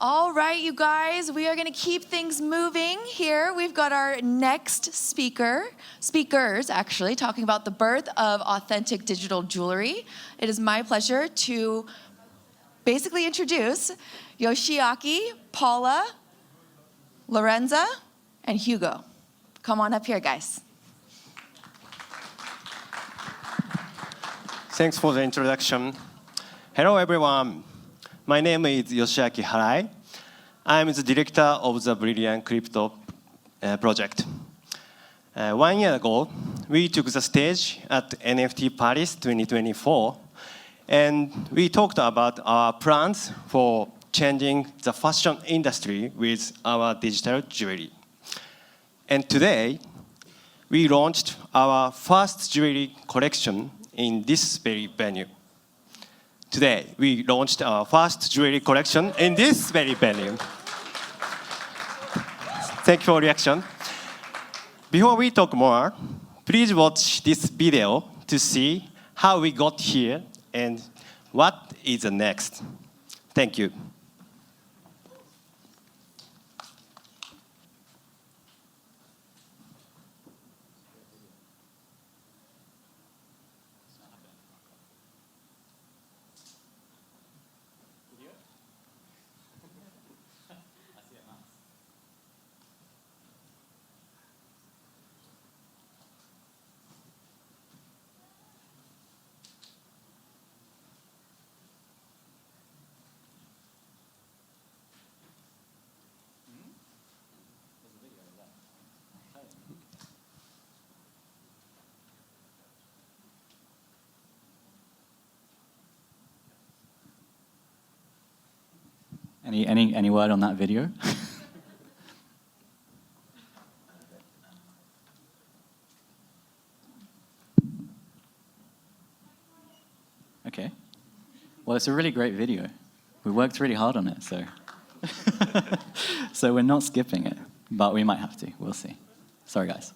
All right, you guys, we are going to keep things moving here. We've got our next speakers actually, talking about the birth of authentic digital jewelry. It is my pleasure to basically introduce Yoshiaki, Paula, Lorenza, and Hugo. Come on up here, guys. Thanks for the introduction. Hello, everyone. My name is Yoshiaki Harai. I'm the director of the Brilliantcrypto project. 1 year ago, we took the stage at NFT Paris 2024, and we talked about our plans for changing the fashion industry with our digital jewelry. And today, we launched our first jewelry collection in this very venue. Today, we launched our first jewelry collection in this very venue. Thank you for your reaction. Before we talk more, please watch this video to see how we got here and what is the next. Thank you. Any word on that video? Okay. Well, it's a really great video. We worked really hard on it, so so we're not skipping it, but we might have to. We'll see. Sorry, guys.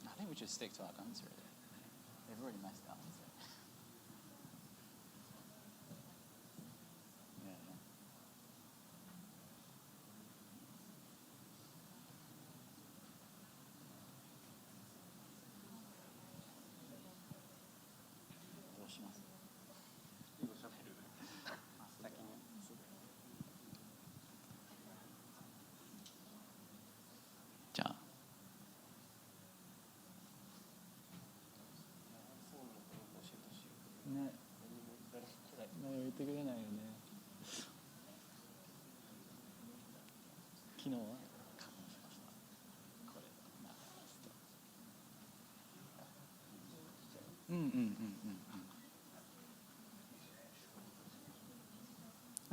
I think we just stick to our guns, really. They've already messed up. So. Yeah.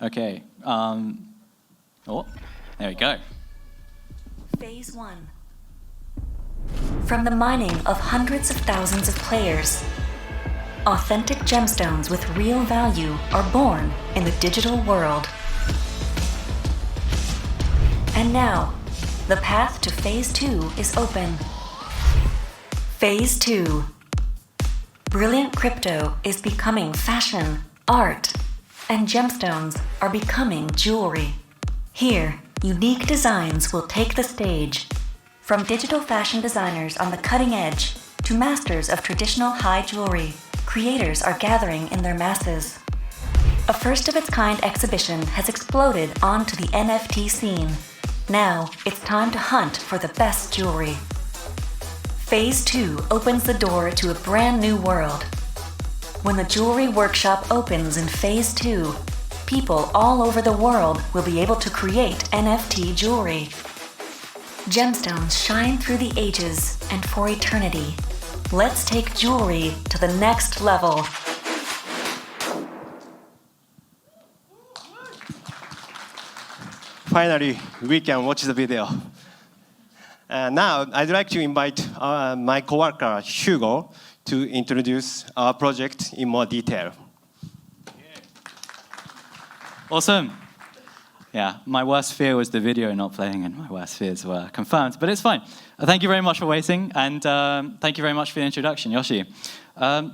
Okay. Oh, there we go. Phase 1. From the mining of hundreds of thousands of players, authentic gemstones with real value are born in the digital world. And now, the path to Phase 2 is open. Phase 2. Brilliantcrypto is becoming fashion, art, and gemstones are becoming jewelry. Here, unique designs will take the stage. From digital fashion designers on the cutting edge to masters of traditional high jewelry, creators are gathering in their masses. A first-of-its-kind exhibition has exploded onto the NFT scene. Now, it's time to hunt for the best jewelry. Phase 2 opens the door to a brand new world. When the jewelry workshop opens in Phase 2, people all over the world will be able to create NFT jewelry. Gemstones shine through the ages and for eternity. Let's take jewelry to the next level. Finally, we can watch the video. Now, I'd like to invite my coworker, Hugo, to introduce our project in more detail. Awesome. Yeah, my worst fear was the video not playing, and my worst fears were confirmed. But it's fine. Thank you very much for waiting, and thank you very much for the introduction, Yoshi.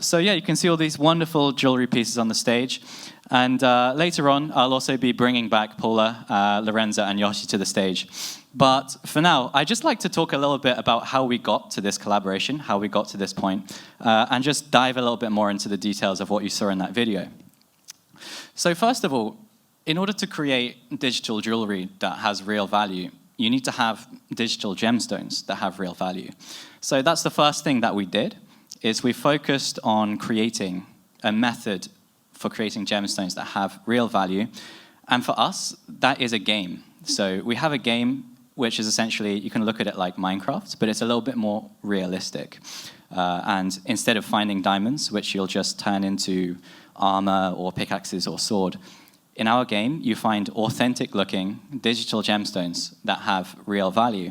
So yeah, you can see all these wonderful jewelry pieces on the stage. And later on, I'll also be bringing back Paula, Lorenza, and Yoshi to the stage. But for now, I'd just like to talk a little bit about how we got to this collaboration, how we got to this point, and just dive a little bit more into the details of what you saw in that video. So first of all, in order to create digital jewelry that has real value, you need to have digital gemstones that have real value. So that's the first thing that we did, is we focused on creating a method for creating gemstones that have real value. And for us, that is a game. So we have a game which is essentially, you can look at it like Minecraft, but it's a little bit more realistic. And instead of finding diamonds, which you'll just turn into armor or pickaxes or sword, in our game, you find authentic-looking digital gemstones that have real value.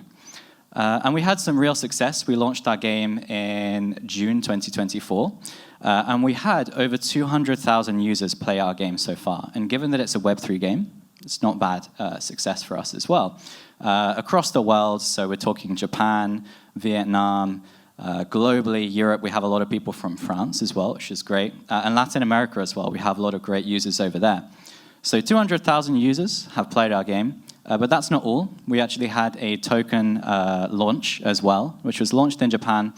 And we had some real success. We launched our game in June 2024. And we had over 200,000 users play our game so far. And given that it's a Web3 game, it's not bad success for us as well. Across the world, so we're talking Japan, Vietnam, globally, Europe, we have a lot of people from France as well, which is great. And Latin America as well, we have a lot of great users over there. So 200,000 users have played our game, but that's not all. We actually had a token launch as well, which was launched in Japan,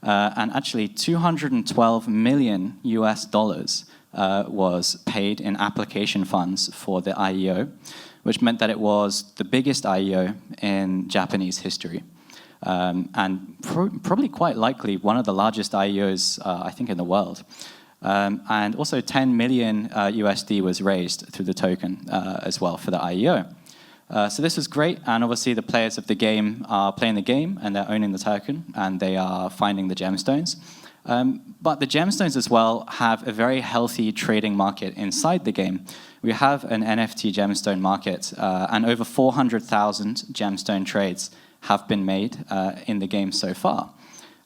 and actually 212 million US dollars was paid in application funds for the IEO, which meant that it was the biggest IEO in Japanese history. And probably quite likely one of the largest IEOs, I think, in the world. And also 10 million USD was raised through the token as well for the IEO. So this was great, and obviously the players of the game are playing the game, and they're owning the token, and they are finding the gemstones. But the gemstones as well have a very healthy trading market inside the game. We have an NFT gemstone market, and over 400,000 gemstone trades have been made in the game so far.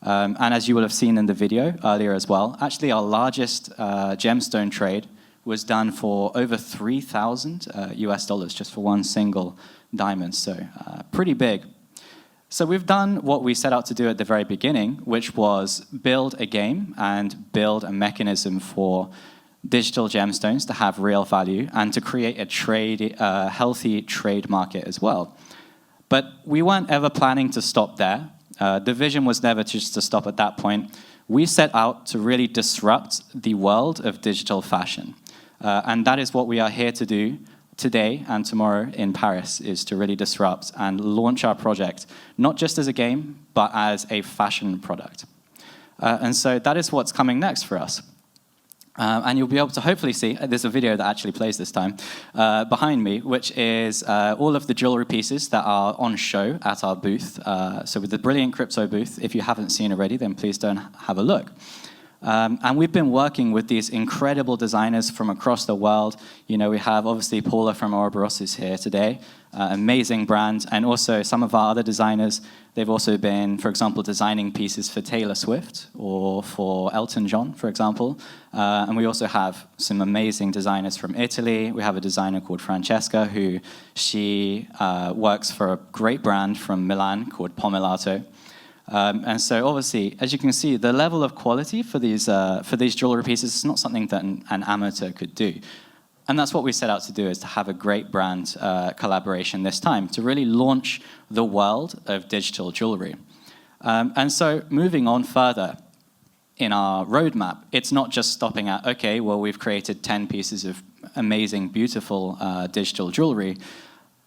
And as you will have seen in the video earlier as well, actually our largest gemstone trade was done for over 3,000 US dollars just for one single diamond, so pretty big. So we've done what we set out to do at the very beginning, which was build a game and build a mechanism for digital gemstones to have real value and to create a healthy trade market as well. But we weren't ever planning to stop there. The vision was never just to stop at that point. We set out to really disrupt the world of digital fashion. And that is what we are here to do today and tomorrow in Paris, is to really disrupt and launch our project, not just as a game, but as a fashion product. And so that is what's coming next for us. And you'll be able to hopefully see, there's a video that actually plays this time, behind me, which is all of the jewelry pieces that are on show at our booth. So with the Brilliantcrypto booth, if you haven't seen already, then please don't have a look. And we've been working with these incredible designers from across the world. You know, we have obviously Paula from Auroboros is here today, amazing brand, and also some of our other designers. They've also been, for example, designing pieces for Taylor Swift or for Elton John, for example. And we also have some amazing designers from Italy. We have a designer called Francesca, she works for a great brand from Milan called Pomellato. And so obviously, as you can see, the level of quality for these jewelry pieces is not something that an amateur could do. And that's what we set out to do, is to have a great brand collaboration this time, to really launch the world of digital jewelry. And so moving on further in our roadmap, it's not just stopping at, okay, well, we've created 10 pieces of amazing, beautiful digital jewelry.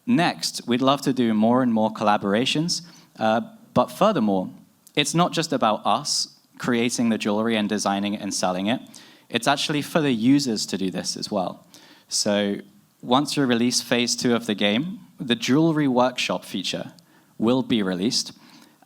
Next, we'd love to do more and more collaborations. But furthermore, it's not just about us creating the jewelry and designing it and selling it. It's actually for the users to do this as well. So once we release phase 2 of the game, the jewelry workshop feature will be released,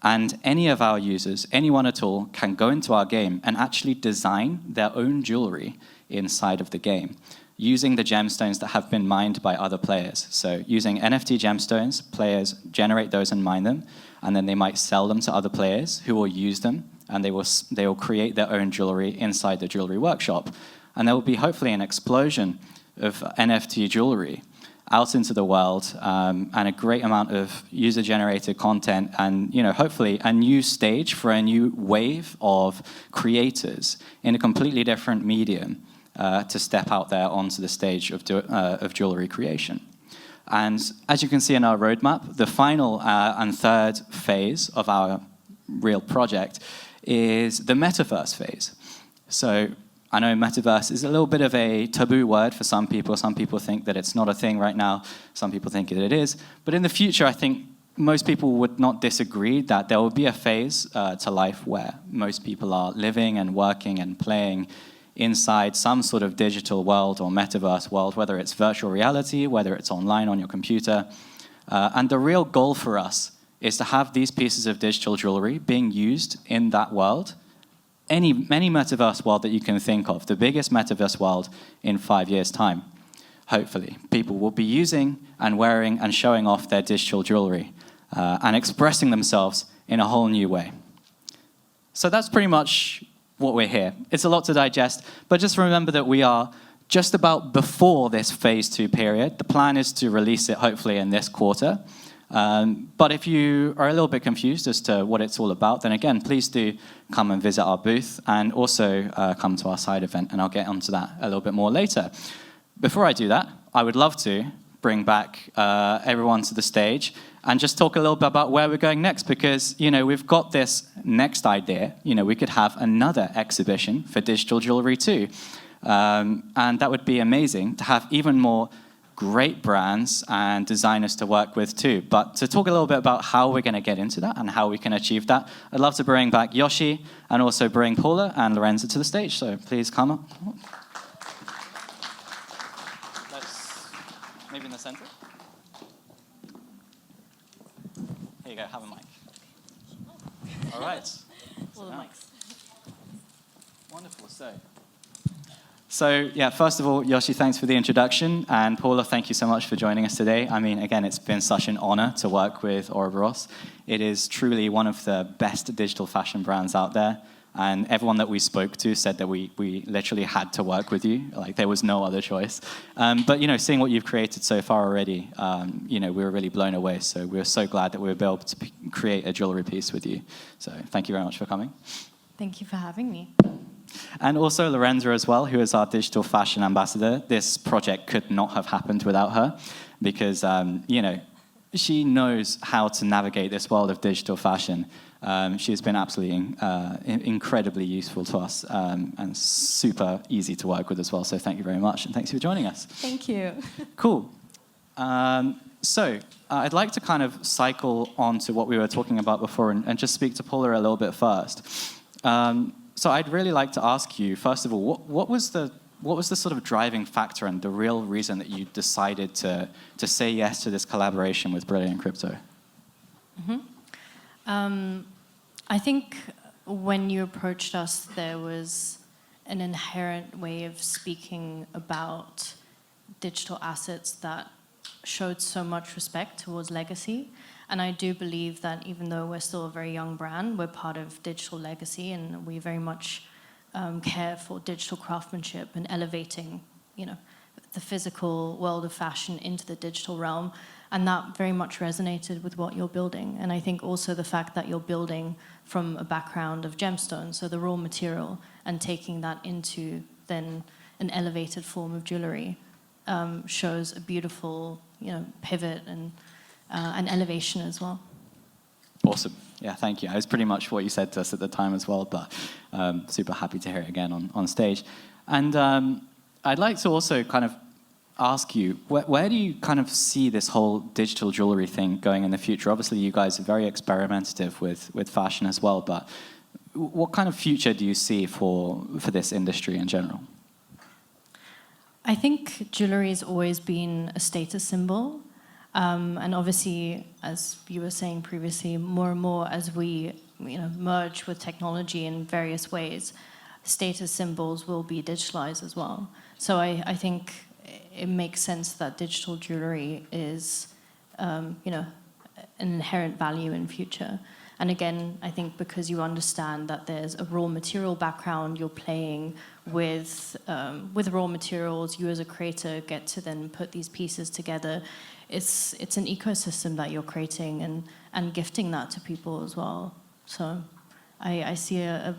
and any of our users, anyone at all, can go into our game and actually design their own jewelry inside of the game, using the gemstones that have been mined by other players. So using NFT gemstones, players generate those and mine them, and then they might sell them to other players who will use them, and they will create their own jewelry inside the jewelry workshop. And there will be hopefully an explosion of NFT jewelry. out into the world, and a great amount of user-generated content, and hopefully a new stage for a new wave of creators in a completely different medium to step out there onto the stage of jewelry creation. And as you can see in our roadmap, the final and third phase of our real project is the metaverse phase. So I know metaverse is a little bit of a taboo word for some people. Some people think that it's not a thing right now. Some people think that it is. But in the future, I think most people would not disagree that there will be a phase to life where most people are living and working and playing inside some sort of digital world or metaverse world, whether it's virtual reality, whether it's online on your computer. And the real goal for us is to have these pieces of digital jewelry being used in that world. Any metaverse world that you can think of, the biggest metaverse world in 5 years' time, hopefully. People will be using and wearing and showing off their digital jewelry and expressing themselves in a whole new way. So that's pretty much what we're here. It's a lot to digest, but just remember that we are just about before this phase 2 period. The plan is to release it hopefully in this quarter. But if you are a little bit confused as to what it's all about, then again, please do come and visit our booth and also come to our side event, and I'll get onto that a little bit more later. Before I do that, I would love to bring back everyone to the stage and just talk a little bit about where we're going next, because we've got this next idea. We could have another exhibition for digital jewelry too, and that would be amazing to have even more great brands and designers to work with too. But to talk a little bit about how we're going to get into that and how we can achieve that, I'd love to bring back Yoshi and also bring Paula and Lorenza to the stage. So please come up. Maybe in the center. Here you go, have a mic. All right. All the mics. Wonderful. So yeah, first of all, Yoshi, thanks for the introduction. And Paula, thank you so much for joining us today. I mean, again, it's been such an honor to work with Auroboros. It is truly one of the best digital fashion brands out there. And everyone that we spoke to said that we literally had to work with you. Like, there was no other choice. But, seeing what you've created so far already, we were really blown away. So we were so glad that we were able to create a jewelry piece with you. So thank you very much for coming. Thank you for having me. And also Lorenza as well, who is our digital fashion ambassador. This project could not have happened without her because, she knows how to navigate this world of digital fashion. She's been absolutely incredibly useful to us and super easy to work with as well. So thank you very much, and thanks for joining us. Thank you. Cool. So I'd like to kind of cycle on to what we were talking about before and just speak to Paula a little bit first. So I'd really like to ask you, first of all, what was the sort of driving factor and the real reason that you decided to say yes to this collaboration with Brilliantcrypto? Mm-hmm. I think when you approached us, there was an inherent way of speaking about digital assets that showed so much respect towards legacy. And I do believe that even though we're still a very young brand, we're part of digital legacy, and we very much care for digital craftsmanship and elevating, the physical world of fashion into the digital realm. And that very much resonated with what you're building. And I think also the fact that you're building from a background of gemstones, so the raw material, and taking that into then an elevated form of jewelry, shows a beautiful, pivot and an elevation as well. Awesome. Yeah, thank you. It was pretty much what you said to us at the time as well, but super happy to hear it again on stage. And I'd like to also kind of ask you, where do you kind of see this whole digital jewelry thing going in the future? Obviously, you guys are very experimentative with fashion as well, but what kind of future do you see for this industry in general? I think jewelry has always been a status symbol. And obviously, as you were saying previously, more and more as we merge with technology in various ways, status symbols will be digitalized as well. So I think it makes sense that digital jewelry is, an inherent value in future. And again, I think because you understand that there's a raw material background, you're playing with raw materials, you as a creator get to then put these pieces together. It's an ecosystem that you're creating and gifting that to people as well. So I see a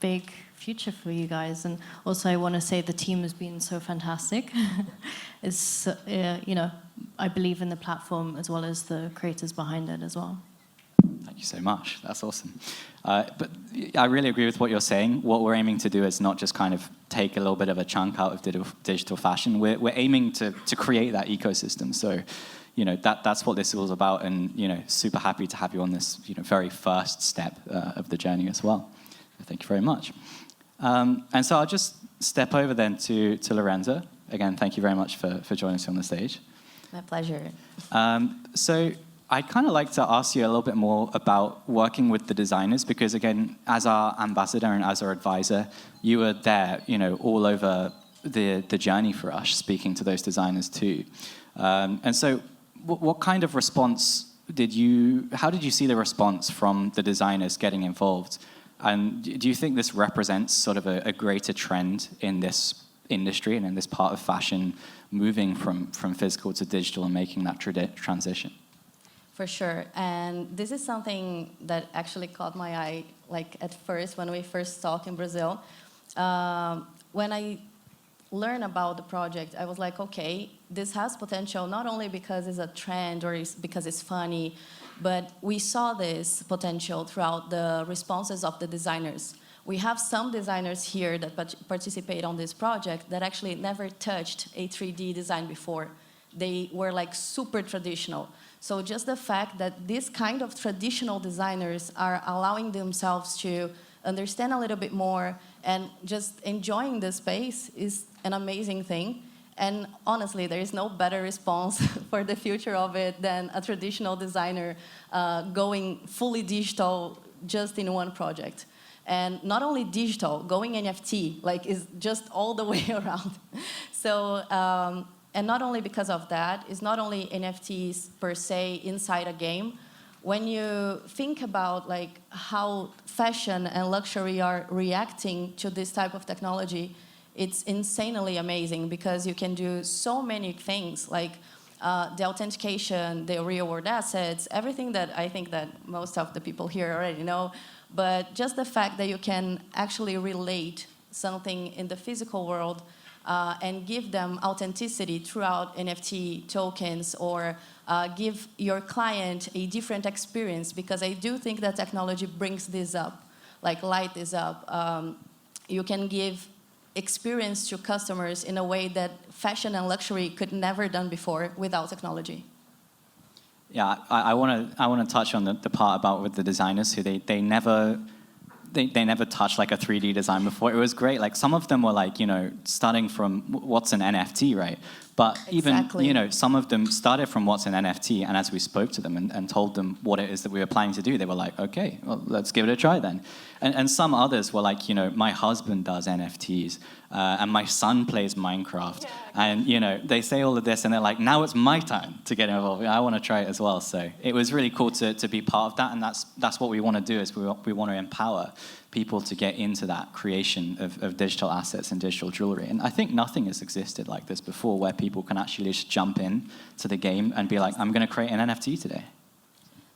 big future for you guys. And also I want to say the team has been so fantastic. It's, I believe in the platform as well as the creators behind it as well. Thank you so much. That's awesome. But I really agree with what you're saying. What we're aiming to do is not just kind of take a little bit of a chunk out of digital fashion. We're aiming to create that ecosystem. So, that's what this is all about. And, super happy to have you on this, very first step of the journey as well. So thank you very much. And so I'll just step over then to Lorenza. Again, thank you very much for joining us on the stage. My pleasure. So I'd kind of like to ask you a little bit more about working with the designers, because again, as our ambassador and as our advisor, you were there, all over the journey for us, speaking to those designers too. And so what kind of response how did you see the response from the designers getting involved? And do you think this represents sort of a greater trend in this industry and in this part of fashion, moving from physical to digital and making that transition? For sure, and this is something that actually caught my eye, like at first, when we first talked in Brazil. When I learned about the project, I was like, okay, this has potential, not only because it's a trend or because it's funny, but we saw this potential throughout the responses of the designers. We have some designers here that participate on this project that actually never touched a 3D design before. They were like super traditional. So just the fact that this kind of traditional designers are allowing themselves to understand a little bit more and just enjoying the space is an amazing thing. And honestly, there is no better response for the future of it than a traditional designer going fully digital just in one project. And not only digital, going NFT, is just all the way around. So, and not only because of that, it's not only NFTs per se inside a game. When you think about how fashion and luxury are reacting to this type of technology, it's insanely amazing because you can do so many things like the authentication, the real world assets, everything that I think that most of the people here already know. But just the fact that you can actually relate something in the physical world and give them authenticity throughout NFT tokens or give your client a different experience, because I do think that technology brings this up, light this up. You can give experience to customers in a way that fashion and luxury could never done before without technology. Yeah, I want to touch on the part about with the designers who they never touched a 3D design before. It was great. Some of them were starting from what's an NFT, right? But exactly. Even some of them started from what's an NFT, and as we spoke to them and told them what it is that we were planning to do, they were like, okay, well, let's give it a try then. And some others were like, my husband does NFTs, and my son plays Minecraft, and they say all of this, and they're like, now it's my time to get involved. I want to try it as well. So it was really cool to be part of that, and that's what we want to do. Is we want to empower people to get into that creation of digital assets and digital jewelry. And I think nothing has existed like this before, where people can actually just jump in to the game and be like, I'm going to create an NFT today.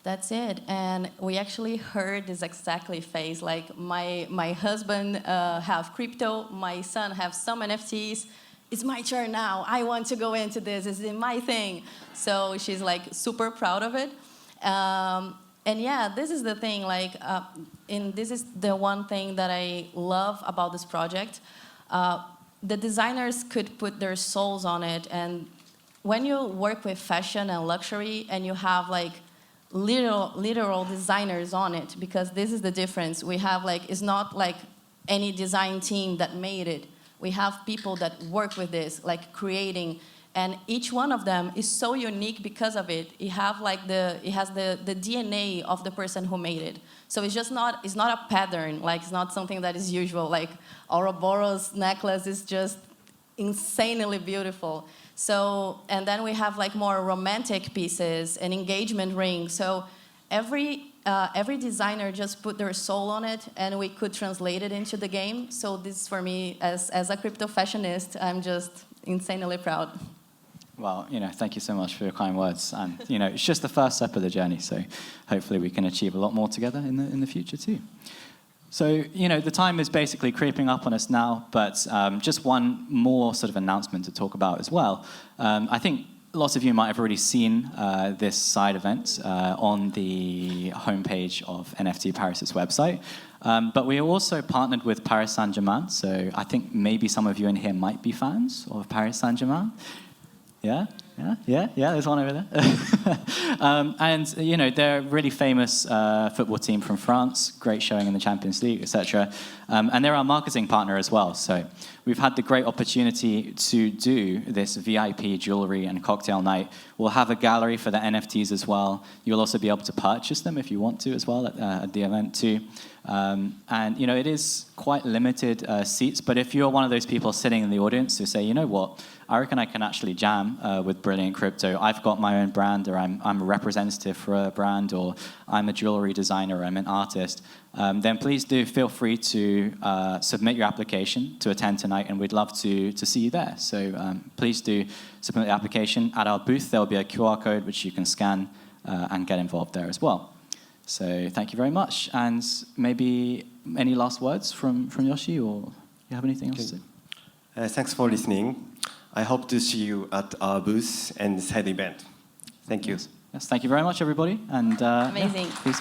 That's it. And we actually heard this exactly phase. My husband have crypto, my son have some NFTs. It's my turn now. I want to go into this. This is my thing. So she's super proud of it. And yeah, this is the thing, this is the one thing that I love about this project. The designers could put their souls on it, and when you work with fashion and luxury and you have literal designers on it, because this is the difference. We have it's not any design team that made it. We have people that work with this, creating. And each one of them is so unique because of it. It has the DNA of the person who made it. So it's not a pattern. It's not something that is usual. Auroboros necklace is just insanely beautiful. So, and then we have more romantic pieces, an engagement ring. So every designer just put their soul on it, and we could translate it into the game. So this, for me, as a crypto fashionist, I'm just insanely proud. Well, thank you so much for your kind words. And, it's just the first step of the journey. So hopefully we can achieve a lot more together in the future too. So, the time is basically creeping up on us now, but just one more sort of announcement to talk about as well. I think lots of you might have already seen this side event on the homepage of NFT Paris' website. But we also partnered with Paris Saint-Germain. So I think maybe some of you in here might be fans of Paris Saint-Germain. Yeah, there's one over there. And, they're a really famous football team from France, great showing in the Champions League, etc. And they're our marketing partner as well. So we've had the great opportunity to do this VIP jewelry and cocktail night. We'll have a gallery for the NFTs as well. You'll also be able to purchase them if you want to as well at the event too. And, it is quite limited seats, but if you're one of those people sitting in the audience who say, you know what, I reckon I can actually jam with Brilliantcrypto. I've got my own brand, or I'm a representative for a brand, or I'm a jewelry designer, or I'm an artist, then please do feel free to submit your application to attend tonight, and we'd love to see you there. So please do submit the application. At our booth, there will be a QR code which you can scan and get involved there as well. So thank you very much. And maybe any last words from Yoshi, or you have anything else to say? Thanks for listening. I hope to see you at our booth and side event. Thank you. Yes, thank you very much, everybody. And Amazing. Peace.